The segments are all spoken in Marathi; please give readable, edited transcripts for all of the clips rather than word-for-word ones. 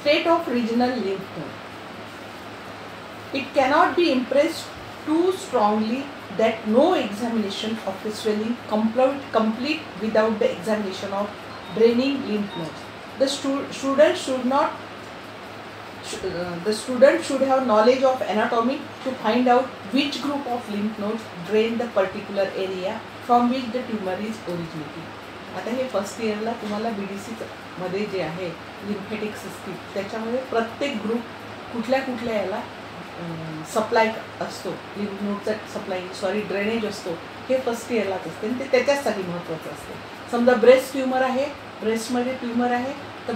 state of regional lymph node. It cannot be impressed too strongly that no examination of the swelling complete without the examination of draining lymph nodes. The student should have knowledge of anatomy to find out which group of lymph nodes drain the particular area from which the tumor is originating. आता हे फर्स्ट इयरला तुम्हाला BDC मध्ये जे आहे लिम्फेटिक सिस्टीम त्याच्यामध्ये प्रत्येक ग्रुप कुठल्या कुठल्या याला सप्लाय असतो, लिम्फ नोडचा सप्लाय ड्रेनेज असतो, हे फर्स्ट इयरलाच असते आणि ते त्याच्यासाठी महत्त्वाचं असते. समजा ब्रेस्ट ट्यूमर आहे, ब्रेस्टमध्ये ट्यूमर आहे तर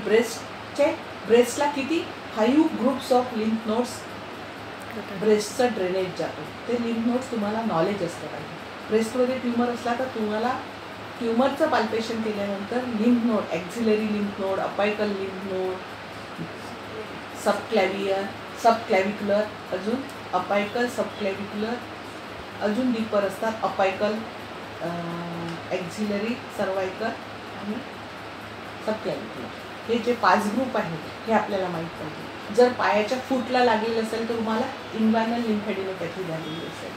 ब्रेस्टला किती 5 ग्रुप्स ऑफ लिम्फ नोड्स ब्रेस्टचा ड्रेनेज जातो. ते लिम्फ नोड्स तुम्हाला नॉलेज असतं पाहिजे. ब्रेस्टमध्ये ट्यूमर असला तर तुम्हाला ट्यूमरचं पाल्पेशन केल्यानंतर lymph node, axillary lymph node, apical lymph node, subclavicular, अजून अपायकल, सबक्लॅव्हिक्युलर, अजून डीपर असतात अपायकल, ॲक्झिलरी, सर्वायकल आणि सबक्लॅव्हिक्युलर. हे जे 5 ग्रुप आहेत हे आपल्याला माहीत पाहिजे. जर पायाच्या फूटला लागलेलं असेल तर तुम्हाला इन्व्हायनल लिम्फॅडिनोपॅथी झालेली असेल.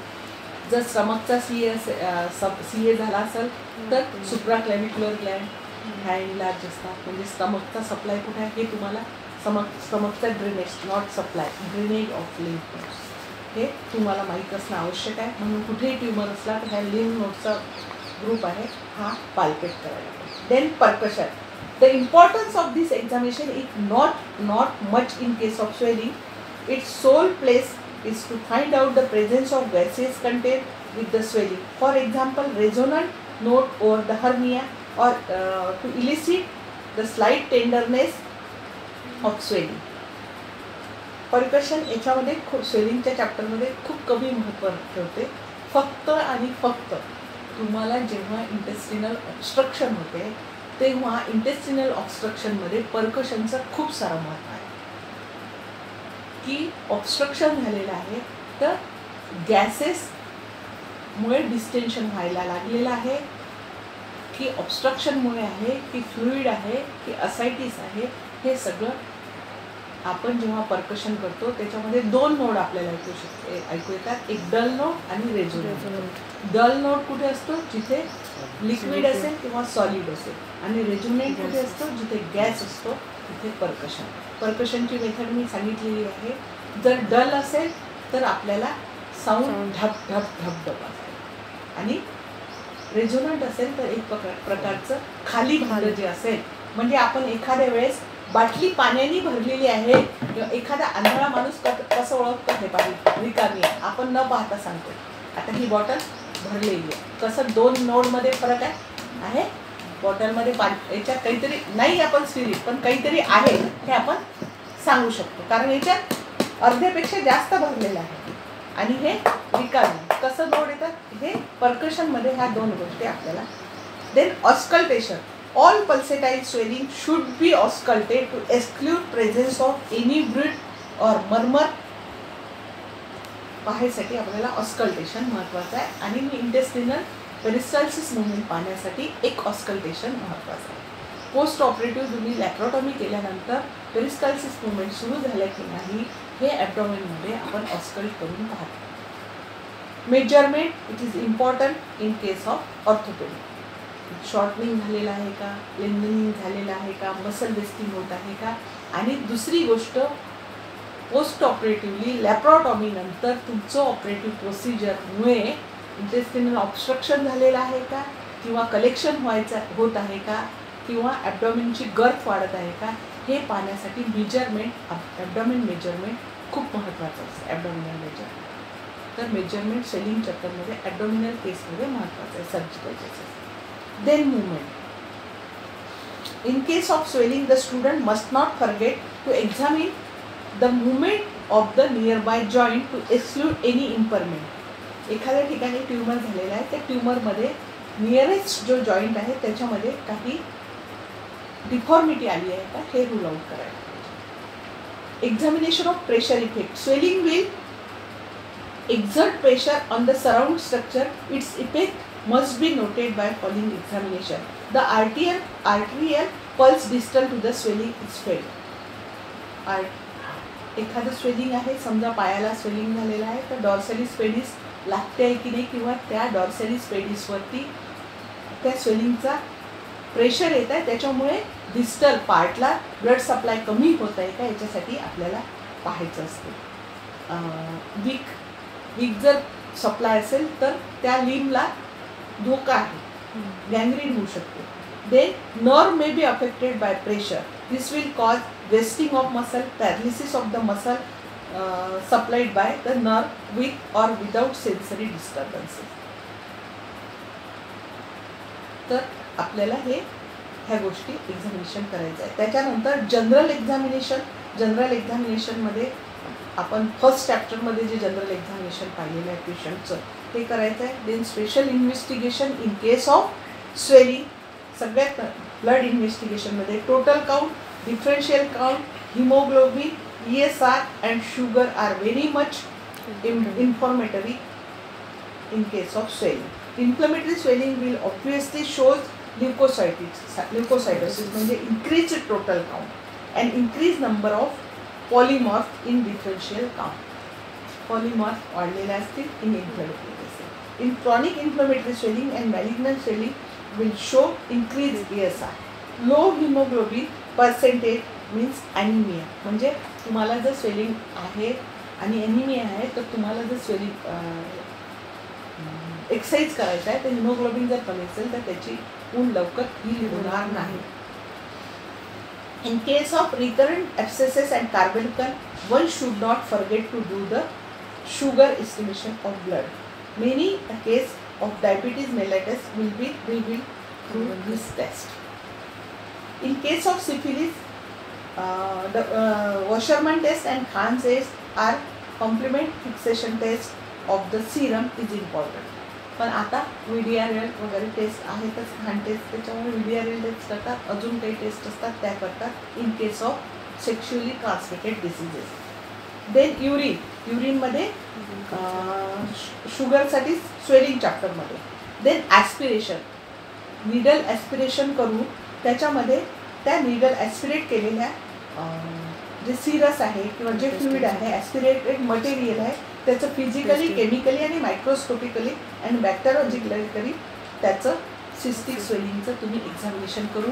जर स्टमकचा CA झाला असेल तर सुप्राक्लॅव्हिक्युलर ग्लँड ह्या इनलार्ज असतात. म्हणजे स्टमकचा सप्लाय कुठे आहे हे तुम्हाला स्टमकचा drainage, not supply, drainage of lymph nodes हे तुम्हाला माहीत असणं आवश्यक आहे. म्हणून कुठेही ट्यूमर असला तर ह्या लिम्फ नोडचा ग्रुप आहे हा पाल्पेट करायला पाहिजे. Then percussion. The importance of this examination is not much in case of swelling. Its sole place is to find out the presence of gases contained with the swelling. For example, resonant note over the hernia, or to elicit the slight tenderness of swelling. Percussion याच्यामध्ये खूप स्वेलिंगच्या चॅप्टरमध्ये खूप कमी महत्त्व ठेवते. फक्त आणि फक्त तुम्हाला जेव्हा इंटेस्टिनल ऑब्स्ट्रक्शन होते तेव्हा इंटेस्टिनल ऑब्स्ट्रक्शनमध्ये परकशनचं खूप सारं महत्त्व आहे. की ऑब्स्ट्रक्शन झालेलं आहे तर गॅसेसमुळे डिस्टेन्शन व्हायला लागलेलं आहे, की ऑब्स्ट्रक्शनमुळे आहे, की फ्लुइड आहे, की असायटिस आहे, हे सगळं आपण जेव्हा परकशन करतो त्याच्यामध्ये 2 नोड आपल्याला ऐकू येतात. एक डल नोड आणि रेझोनंट. डल नोड कुठे असतो? जिथे लिक्विड असेल किंवा सॉलिड असेल. आणि रेझोनंट कुठे असतो? जिथे गॅस असतो तिथे परकशन. परकशनची मेथड मी सांगितलेली आहे. जर डल असेल तर आपल्याला साऊंड ढप ढप ढप ढप असेल आणि रेझोनंट असेल तर एक प्रकारचं खाली भाग जे असेल, म्हणजे आपण एखाद्या वेळेस बाटली पाण्याने भरलेली आहे किंवा एखादा आंधळा माणूस कसं ओळखतो हे पाहिजे, रिकामी आहे, आपण न पाहता सांगतो आता ही बॉटल भरलेली आहे. कसं 2 नोडमध्ये फरक आहे. बॉटलमध्ये याच्यात काहीतरी नाही, आपण स्पिरिट पण काहीतरी आहे हे आपण सांगू शकतो, कारण याच्यात अर्ध्यापेक्षा जास्त भरलेलं आहे आणि हे रिकामी. कसं नोड येतात हे परकशनमध्ये ह्या 2 गोष्टी आपल्याला. Then auscultation. All pulsatile swelling should be ausculted to exclude presence of any bruit or murmur. पाहायसाठी आपल्याला ऑस्कल्टेशन महत्त्वाचं आहे आणि इंटेस्टिनल पेरिस्टाल्सिस मुवमेंट पाहण्यासाठी एक ऑस्कल्टेशन महत्त्वाचं आहे. पोस्ट ऑपरेटिव्ह तुम्ही लॅप्रोटॉमी केल्यानंतर पेरिस्टाल्सिस मुवमेंट सुरू झाल्या की नाही हे ॲब्डोमेनमध्ये आपण ऑस्कल्ट करून पाहतो. Measurement it is important in case of orthopaedic. Shortening झालेलं आहे का, लेंथनिंग झालेलं आहे का, मसल वेस्टिंग होत आहे का. आणि दुसरी गोष्ट, पोस्ट ऑपरेटिव्हली लॅप्रोटॉमी नंतर तुमचं ऑपरेटिव्ह प्रोसिजरमुळे इंटेस्टिनल ऑब्स्ट्रक्शन झालेलं आहे का, किंवा कलेक्शन होत आहे का, किंवा ॲब्डोमेनची गर्थ वाढत आहे का, हे पाहण्यासाठी मेजरमेंट, ॲब्डोमेन मेजरमेंट खूप महत्त्वाचं असतं. ॲब्डोमिनल मेजरमेंट तर मेजरमेंट स्वेलिंग चॅप्टरमध्ये ॲब्डोमिनल केसमध्ये महत्त्वाचं आहे, surgical cases. Then movement. In case of swelling, the student must not forget to examine the movement of the nearby joint to exclude any impairment. एखाद्या ठिकाणी ट्यूमर झालेला आहे, त्या ट्यूमरमध्ये नियरेस्ट जो जॉईंट आहे त्याच्यामध्ये काही डिफॉर्मिटी आली आहे का हे रूल आउट करायला पाहिजे. Examination of pressure effect. Swelling will exert pressure on the surround structure. Its effect must be noted by following examination. The arterial pulse distal to the swelling is felt. एखादं स्वेलिंग आहे, समजा पायाला स्वेलिंग झालेलं आहे, तर डॉर्सॅलिस पेडिस लागते आहे की नाही, किंवा त्या डॉर्सॅलिस पेडिसवरती त्या स्वेलिंगचा प्रेशर येत आहे, त्याच्यामुळे डिस्टल पार्टला ब्लड सप्लाय कमी होत आहे का, याच्यासाठी आपल्याला पाहायचं असते. वीक जर सप्लाय असेल तर त्या लिम्बला धोका आहे, गँग्रीन होऊ शकते. Then nerve may be affected by pressure. This will cause wasting of muscle, paralysis of the muscle supplied by the nerve with or without sensory disturbances. तर आपल्याला ह्या गोष्टी एक्झामिनेशन करायचं आहे. त्याच्यानंतर जनरल एक्झामिनेशनमध्ये आपण फर्स्ट चॅप्टरमध्ये जे जनरल एक्झामिनेशन पाहिलेलं आहे पेशंटचं ते करायचं आहे. Then special investigation in case of swelling. सगळ्यात ब्लड इन्व्हेस्टिगेशनमध्ये total count, differential count, haemoglobin, ESR and sugar are very much informatory in case of swelling. Inflammatory swelling will obviously shows leukocytosis म्हणजे increased total count and increased number of polymorph in differential count. Polymorph वाढलेले असतील in inflammatory cases. In chronic inflammatory swelling and malignant swelling will show increased ESR. Low hemoglobin percentage means anemia. म्हणजे तुम्हाला जर स्वेलिंग आहे आणि एनिमिया आहे तर तुम्हाला जर स्वेलिंग एक्सरसाइज करायचा आहे तर हिमोग्लोबिन जर कमी असेल तर त्याची ऊन लवकर हील होणार नाही. In case of recurrent abscesses and carbuncle one should not forget to do the sugar estimation of blood. Many case of diabetes mellitus will be through this test. In case of syphilis, the Wassermann test and Kahn test are complement fixation test of the serum is important. पण आता VDRL वगैरे टेस्ट आहेतच, खान टेस्ट, त्याच्यामुळे VDRL टेस्ट करतात, अजून काही टेस्ट असतात त्या करतात in case of sexually transmitted diseases. Then युरिनमध्ये शुगरसाठी स्वेलिंग चॅप्टरमध्ये. देन ॲस्पिरेशन, निडल ॲस्पिरेशन करून त्याच्यामध्ये त्या निडल ॲस्पिरेट केलेल्या जे सिरस आहे किंवा जे फ्लुइड आहे, ॲस्पिरेटेड मटेरियल आहे, त्याचं फिजिकली, केमिकली आणि मायक्रोस्कोपिकली अँड बॅक्टेरियोलॉजिकली त्याचं सिस्टिक स्वेलिंगचं तुम्ही एक्झामिनेशन करून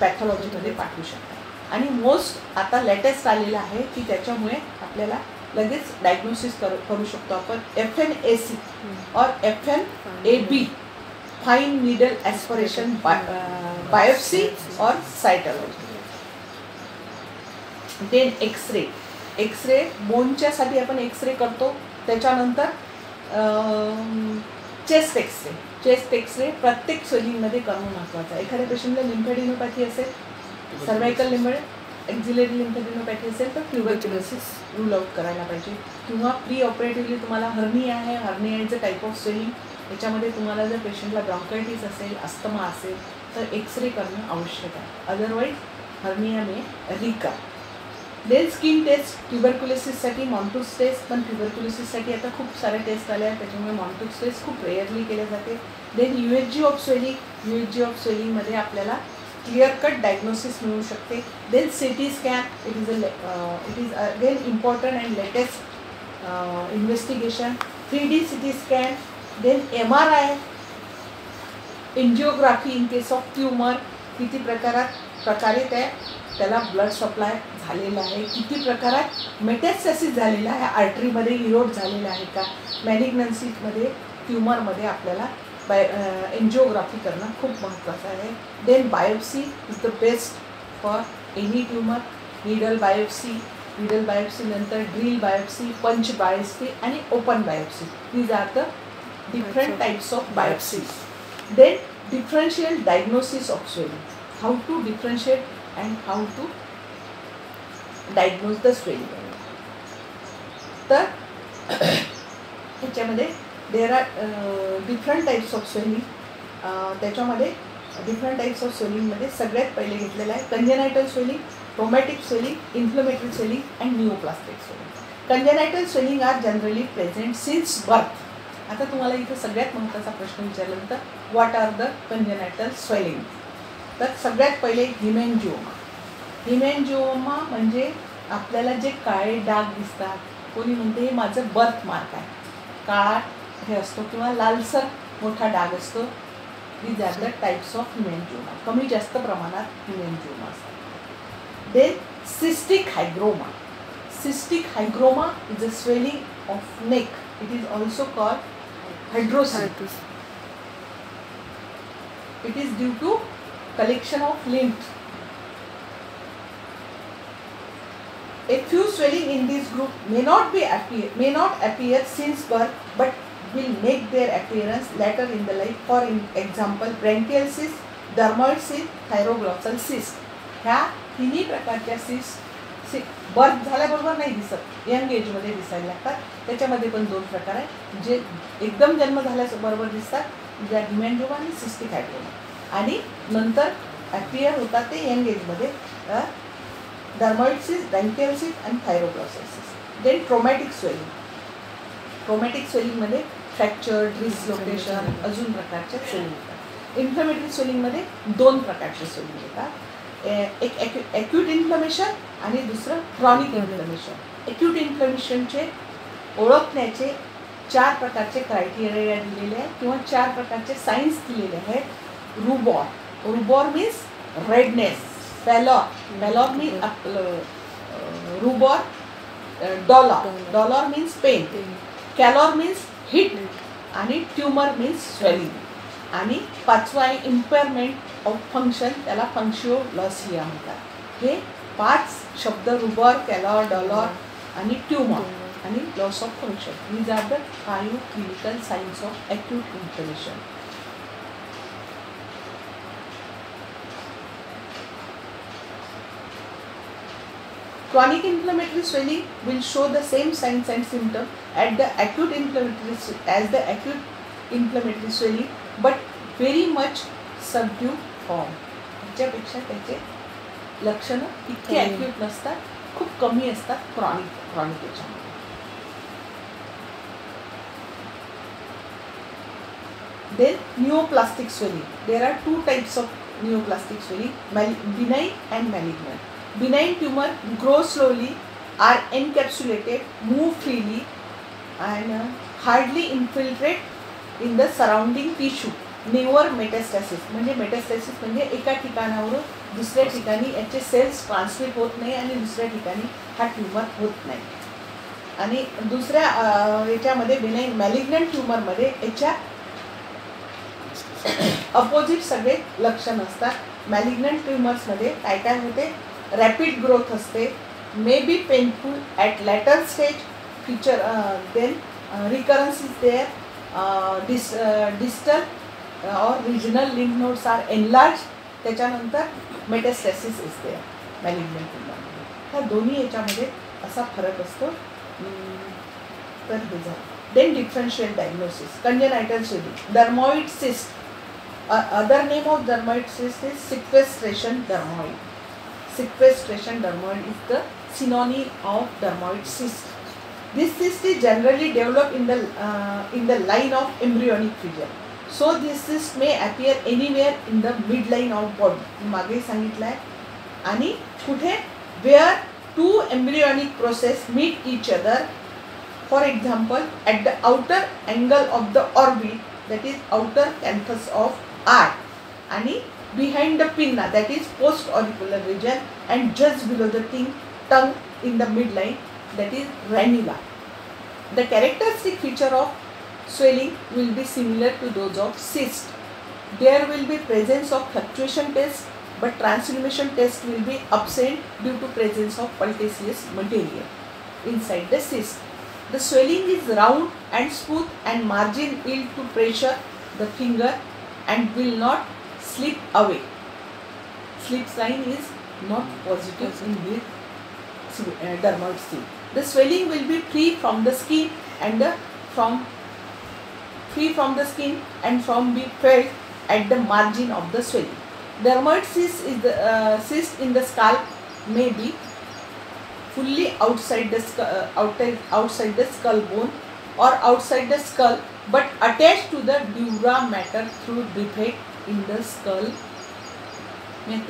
पॅथॉलॉजीमध्ये पाठवू शकता. आणि मोस्ट आता लेटेस्ट आलेलं आहे की त्याच्यामुळे आपल्याला लगेच डायग्नोसिस करू शकतो आपण FNAC और FNAB, fine needle aspiration biopsy और सायटोलॉजी. देन एक्सरे बोनच्यासाठी आपण एक्सरे करतो. त्याच्यानंतर चेस्ट एक्सरे प्रत्येक स्वेलिंगमध्ये करणं महत्त्वाचं आहे. एखाद्या पेशंटला लिम्फेडिनोपॅथी असेल, सर्वायकल लिम्फेड, एक्झिलरी लिम्फेडिनोपॅथी असेल तर ट्युबरक्युलोसिस रूल आउट करायला पाहिजे. किंवा प्री ऑपरेटिव्हली तुम्हाला हर्निया आहे, हर्नियाचं टाईप ऑफ स्वेलिंग, याच्यामध्ये तुम्हाला जर पेशंटला ब्रॉन्कायटिस असेल, अस्थमा असेल तर एक्सरे करणं आवश्यक आहे. अदरवाईज हर्निया मे रिका. देन स्किन टेस्ट, ट्युबरक्युलोसिससाठी मॉन्टूस टेस्ट, पण ट्युबरक्युलोसिससाठी आता खूप साऱ्या टेस्ट आल्या आहेत त्याच्यामुळे मॉन्टूस टेस्ट खूप रेअरली केले जाते. देन UHG ऑफ स्वेलिंगमध्ये आपल्याला क्लिअर कट डायग्नोसिस मिळू शकते. Then CT scan, it is again important and latest investigation. 3D CT scan. Then MRI, angiography in case of tumour, किती प्रकारे त्याला ब्लड सप्लाय झालेला आहे, किती प्रकारात मेटॅस्टॅसिस झालेला आहे, आर्टरीमध्ये इरोड झालेला आहे का, मॅलिग्नन्सीमध्ये, ट्यूमरमध्ये आपल्याला एन्जिओग्राफी करणं खूप महत्त्वाचं आहे. Then biopsy is the best for any tumour. Needle biopsy नंतर ड्रिल बायोप्सी, पंच बायोप्सी आणि open biopsy. These are the different types of biopsies. Then differential diagnosis of swelling. How to differentiate and how to diagnose the swelling. तर ह्याच्यामध्ये there are different types of swelling. त्याच्यामध्ये different types of swelling मध्ये सगळ्यात पहिले घेतलेलं आहे congenital swelling, traumatic swelling, inflammatory swelling and neoplastic swelling. Congenital swelling are generally present since birth. आता तुम्हाला इथे सगळ्यात महत्त्वाचा प्रश्न विचारल्यानंतर व्हॉट आर द कंजेनायटल स्वेलिंग. तर सगळ्यात पहिले हिमेंजिओमा म्हणजे आपल्याला जे काळे डाग दिसतात, कोणी म्हणते हे माझं बर्थ मार्क आहे, काळा हे असतो किंवा लालसर मोठा डाग असतो. These are the types of haemangioma. कमी जास्त प्रमाणात हिमेंजिओमा असतात. Then cystic hygroma. Cystic hygroma is a swelling of neck. It is also called hydrosis. It is due to collection of lymph. A few swelling in this group may not appear since birth, but will make their appearance later in the life. For example, branchial cyst, dermoid cyst, thyroglossal cyst. ह्या तिन्ही प्रकारच्या cyst बर्थ झाल्याबरोबर नाही दिसत, यंग एजमध्ये दिसायला लागतात. त्याच्यामध्ये पण दोन प्रकार आहे. जे एकदम जन्म झाल्याबरोबर दिसतात, ज्या हिमेंजिओमा आणि सिस्टिक हायग्रोमा, आणि नंतर ॲपियर होतात ते यंग एजमध्ये, डर्मॉइड सिस्ट, ब्रँकियल सिस्ट आणि thyroglossal cyst. Then traumatic swelling. Traumatic स्वेलिंगमध्ये फ्रॅक्चर, डिसलोकेशन, अजून प्रकारचे स्वेलिंग येतात. इन्फ्लेमेटरी स्वेलिंगमध्ये दोन प्रकारचे स्वेलिंग येतात. एक ॲक्यूट इन्फ्लमेशन आणि दुसरं क्रॉनिक इन्फ्लमेशन. ॲक्यूट इन्फ्लमेशनचे ओळखण्याचे 4 प्रकारचे क्रायटेरिया दिलेले आहेत किंवा 4 प्रकारचे सायन्स दिलेले आहेत. Rubor. Rubor means redness. Pallor means rubor. Dolor means pain. Calor means heat आणि ट्युमर मीन्स स्वेलिंग. आणि 5वा आहे इम्पेअरमेंट ऑफ फंक्शन, त्याला फंक्शिओलॉसिया म्हणतात. हे 5 शब्द रुबॉर, कॅलॉर, डॉलर आणि ट्युमर आणि loss of function. These are the 5 clinical signs of acute inflammation. Chronic inflammatory swelling will show the same signs and symptoms as the acute inflammatory swelling, but very much subdued form. ह्याच्यापेक्षा त्याचे लक्षणं इतके ॲक्यूट नसतात, खूप कमी असतात क्रॉनिक याच्यामध्ये. Then neoplastic swelling. There are 2 types of neoplastic swelling, benign and malignant. Benign tumor grow slowly, are encapsulated, move freely and hardly infiltrate in the surrounding tissue. Never metastasis. म्हणजे मेटास्टॅसिस म्हणजे एका ठिकाणावरून दुसऱ्या ठिकाणी याचे सेल्स ट्रान्समिट होत नाही आणि दुसऱ्या ठिकाणी हा ट्यूमर होत नाही. आणि दुसऱ्या याच्यामध्ये बेनाइन मॅलिग्नंट ट्यूमरमध्ये याच्या अपोजिट सगळे लक्षण असतात. मॅलिग्नंट ट्यूमर्समध्ये काय काय होते? रॅपिड ग्रोथ असते, may be painful at later stage, feature then recurrence is there, distal और regional lymph nodes are enlarge. त्याच्यानंतर मेटास्टॅसिस इज देअर मॅलिग्नंट ट्यूमरमध्ये. ह्या दोन्ही याच्यामध्ये असा फरक असतो. तर हे झालं. Then differential diagnosis. Congenital swelling. Dermoid cyst. Other name of dermoid cyst is sequestration dermoid. Sequestration dermoid is the synonym of dermoid cyst. This cyst is generally developed in the line of embryonic figure. So this cyst may appear anywhere in the midline of body. मागे सांगितलंय. आणि कुठे? Where 2 embryonic process meet each other. For example, at the outer angle of the orbit, that is outer canthus of eye, and behind the pinna, that is post auricular region, and just below the tongue in the midline, that is ranula. The characteristic feature of swelling will be similar to those of cyst. There will be presence of fluctuation test, but transformation test will be absent due to presence of pultaceous material inside the cyst. The swelling is round and smooth, and margin yield to pressure the finger and will not slip away. Slip sign is not positive in this dermoid cyst. The swelling will be free from the skin and from be felt at the margin of the swelling. Dermoid cyst is the cyst in the scalp, may be fully outside the skull bone or outside the skull, but attached to the dura mater through defect in the skull. It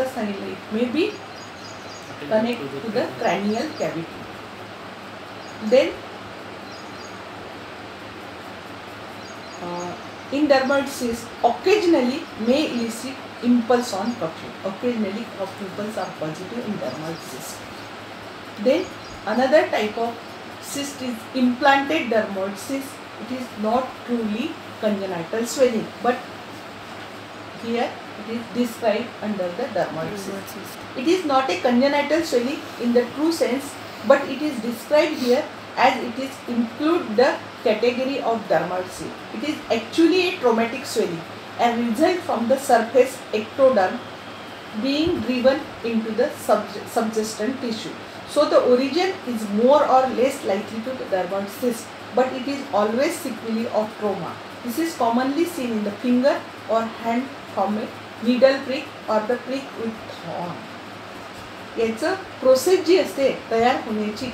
may be connect to the cranial cavity. Then in dermoid cyst occasionally may elicit impulse on cuffing. Occasionally cuff impulse are positive in dermoid cyst. Then another type of cyst is implanted dermoid cyst. It is not truly congenital swelling, but here it is described under the dermoid cyst. It is not a congenital swelling in the true sense, but it is described here as it is include the category of dermoid cyst. It is actually a traumatic swelling and result from the surface ectoderm being driven into the subjacent tissue. So the origin is more or less likely to the dermoid cyst, but it is always sequelae of trauma. This is commonly seen in the finger or hand from a needle prick or the prick with thorn. याचं प्रोसेस जी असते तयार होण्याची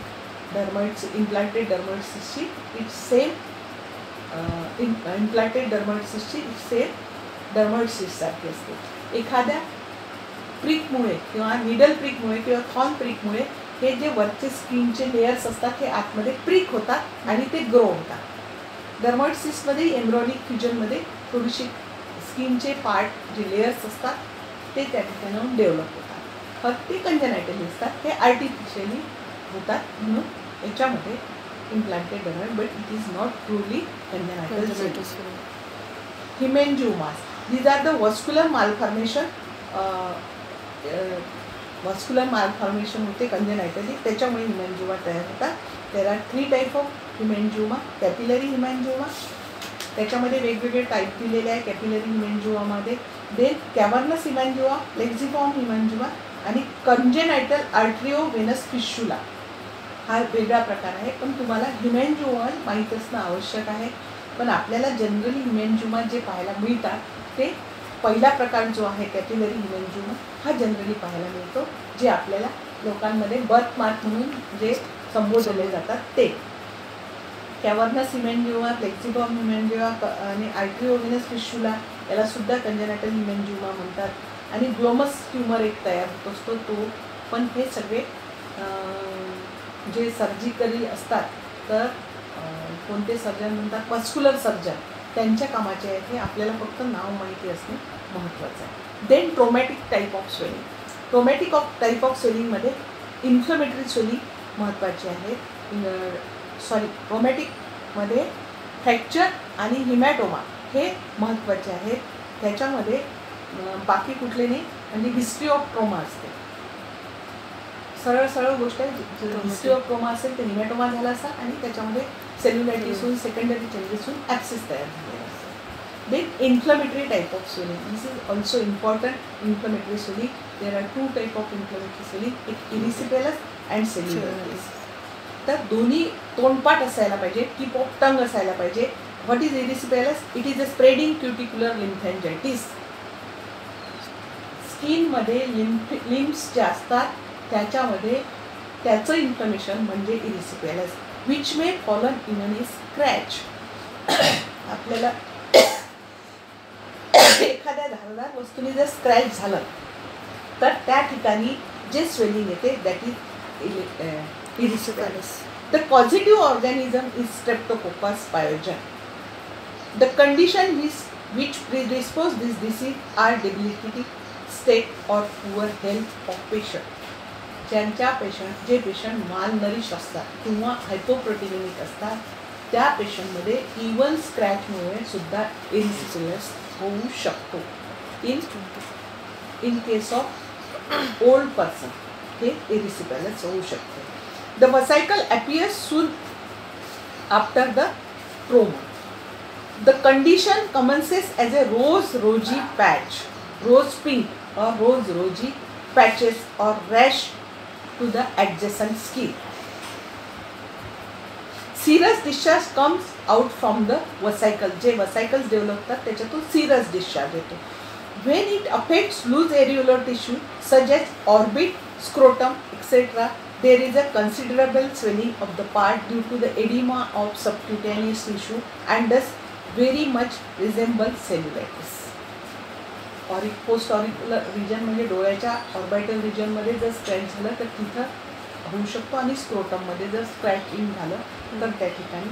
डर्मॉइड इम्प्लांटेड डर्मॉइड सिस्टची इट्स सेम इम्प्लांटेड डर्मॉइड सिस्टची सेम डर्मॉइड सिस्ट सारखी असते. एखाद्या प्रिकमुळे किंवा निडल प्रिकमुळे किंवा थॉर्न प्रिकमुळे हे जे वरचे स्किनचे लेयर्स असतात हे आतमध्ये प्रिक होतात आणि ते ग्रो होतात. डर्मॉइड सिस्टमध्ये एम्ब्रॉनिक फ्युजनमध्ये थोडीशी स्किनचे पार्ट जे लेयर्स असतात ते त्या ठिकाणाहून डेव्हलप होतात. फक्त ते कंजनायटली असतात, हे आर्टिफिशियली होतात म्हणून याच्यामध्ये implanted dermoid, but it is not truly congenital. Haemangiomas, these are the vascular malformation. vascular malformation होते कंजनायटली, त्याच्यामुळे हिमेंजिओमा तयार होतात. There are 3 type of haemangioma. Capillary haemangioma, त्याच्यामध्ये वेगवेगळे टाईप दिलेले आहे कॅपिलरी हिमेंजिओमामध्ये. Then cavernous haemangioma, plexiform haemangioma आणि कंजेनायटल आर्ट्रिओव्हेनस फिस्चुला हा वेगळा प्रकार आहे. पण तुम्हाला हिमेंजिओमा माहीत असणं आवश्यक आहे. पण आपल्याला जनरली हिमेंजिओमा जे पाहायला मिळतात ते पहिला प्रकार जो आहे कॅपिलरी हिमेंजिओमा हा जनरली पाहायला मिळतो, जे आपल्याला लोकांमध्ये बर्थ मार्क म्हणून जे संबोधले जातात ते. कॅव्हर्नस हिमेंजिओमा, प्लेक्झिफॉर्म हिमेंजिओमा आणि आर्ट्रिओव्हेनस फिस्चुला याला सुद्धा कंजेनायटल हिमेंजिओमा म्हणतात. आणि ग्लोमस ट्यूमर एक तयार होत असतो तो. पण हे सगळे जे सर्जिकली असतात तर कोणते सर्जन म्हणतात व्हॅस्क्युलर सर्जन, त्यांच्या कामाचे आहे. हे आपल्याला फक्त नाव माहिती असणे महत्त्वाचं आहे. Then traumatic type of swelling. Traumatic type of स्वेलिंगमध्ये इन्फ्लमेटरी स्वेलिंग महत्त्वाची आहे. ट्रोमॅटिकमध्ये फ्रॅक्चर आणि हिमॅटोमा हे महत्त्वाचे आहेत. त्याच्यामध्ये बाकी कुठले नाही. आणि हिस्ट्री ऑफ ट्रोमा असते. सरळ सरळ गोष्ट आहे. हिस्ट्री ऑफ ट्रोमा असेल तर हिमॅटोमा झाला असा आणि त्याच्यामध्ये सेल्युलायटिस होऊन सेकंडरी चेंजेस होऊन ॲप्सिस तयार झालेला असतो. Then inflammatory type of swelling. This is also important. Inflammatory swelling, there are 2 type of inflammatory swelling, एक इरिसिपेलस अँड सेल्युलायटिस. तर दोन्ही तोंडपाठ असायला पाहिजे, टिप ऑफ टंग असायला पाहिजे. What is erysipelas? It is a spreading cuticular lymphangitis. स्किनमध्ये लिम्फ्स जे असतात त्याच्यामध्ये त्याचं इन्फ्लमेशन म्हणजे erysipelas, which may follow in a scratch. आपल्याला एखाद्या धारदार वस्तूने जर स्क्रॅच झालं तर त्या ठिकाणी जे स्वेलिंग येते that is erysipelas. The positive organism is streptococcus pyogenes. The condition which predispose this disease are debilitating state or poor health of patient. जे पेशंट मालनरिश असतात किंवा हायपोप्रोटीनेमिक असतात त्या पेशंटमध्ये इवन स्क्रॅचमुळे सुद्धा इरिसिपेलस होऊ शकतो. In case of old person हे इरिसिपेलस होऊ शकते. The vesicle appears soon after the trauma. The condition commences as a rosy patch, rose pink or rosy patches or rash to the adjacent skin. Serous discharge comes out from the vesicle. जे vesicles develop होतात त्याच्यातून serous discharge येतो. When it affects loose areolar tissue such as orbit, scrotum, etc., there is a considerable swelling of the part due to the edema of subcutaneous tissue and thus very much resembles cellulitis. Post auricular region म्हणजे डोळ्याच्या ऑर्बिटल रिजनमध्ये जर स्क्रॅच झालं तर तिथं होऊ शकतो आणि स्क्रोटममध्ये जर स्क्रॅचिंग झालं तर त्या ठिकाणी.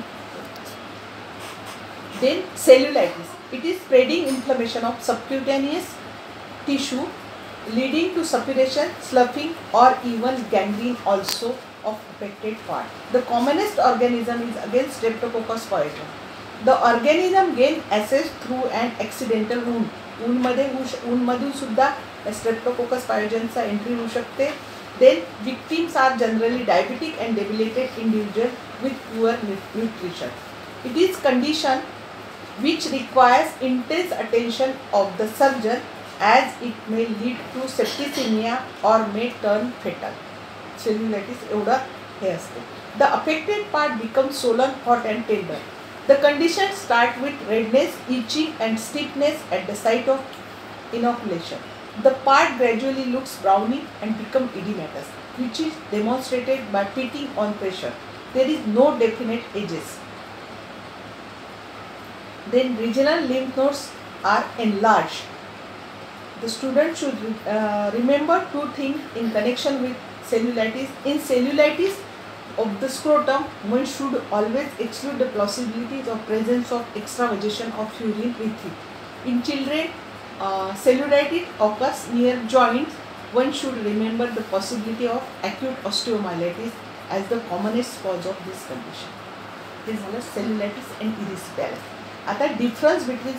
Then cellulitis. It is spreading inflammation of subcutaneous tissue leading to suppuration, sloughing or even gangrene also of affected part. The commonest organism is again Streptococcus pyogenes. The organism gain access through an accidental wound. wound सुद्धा Streptococcus pyogenes एंट्री होऊ शकते. Then victims are generally diabetic and debilitated individuals with poor nutrition. It is condition which requires intense attention of the surgeon as it may lead to septicemia or may turn fatal. Cellulitis एवढा हे असते. The affected part becomes swollen, hot and tender. The condition start with redness, itching and stiffness at the site of inoculation. The part gradually looks browny and become edematous, which is demonstrated by pitting on pressure. There is no definite edges. Then regional lymph nodes are enlarged. The student should remember two things in connection with cellulitis. In cellulitis of the scrotum, one should always exclude the possibilities of presence of extravasation of urine with it. In children, cellulitis occurs near joints. One should remember the possibility of acute osteomyelitis as the commonest cause of this condition. This is cellulitis and erysipelas. आता difference between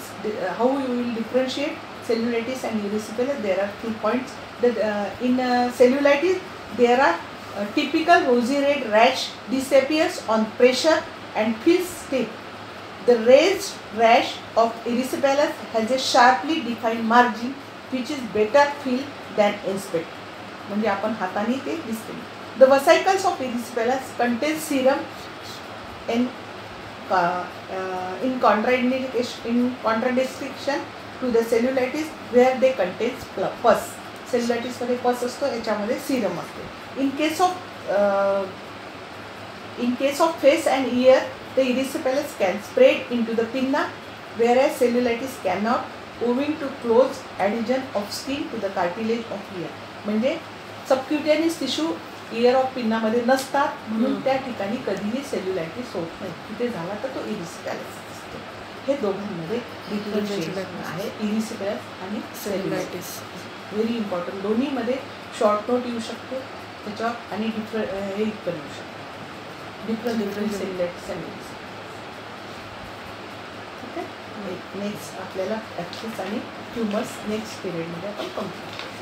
how you will differentiate cellulitis and erysipelas, there are 2 points. In cellulitis, there are typical rosy red rash disappears on pressure and feels stiff. The raised rash of erysipelas has a sharply defined margin which is better feel than inspect. म्हणजे आपण हाताने ते दिसते. The vesicles of erysipelas contain serum in contradistinction to the cellulitis where they contains pus. Cellulitis मध्ये pus असतो, याच्यामध्ये serum असते. In case of face and ear, the erysipelas can spread into the pinna, whereas cellulitis cannot, owing to close adhesion of skin to the cartilage of ear. म्हणजे सबक्युटेनियस टिश्यू इयर ऑफ पिन्नामध्ये नसतात, म्हणून त्या ठिकाणी कधीही सेल्युलायटिस होत नाही. तिथे झाला तर तो इरिसिपेलास असतो. हे दोघांमध्ये डिफरन्शिएशन आहे, इरिसिपेलास आणि सेल्युलायटिस. Very important. दोन्हीमध्ये शॉर्ट नोट येऊ शकते त्याच्यावर आणि हे पण येऊ शकते. डिफरंट सेल्युलायटिस आणि इरिसिपेलास. ठीक आहे. नेक्स्ट आपल्याला ॲक्सिस आणि ट्युमर्स नेक्स्ट पिरियडमध्ये आपण कंप्लीट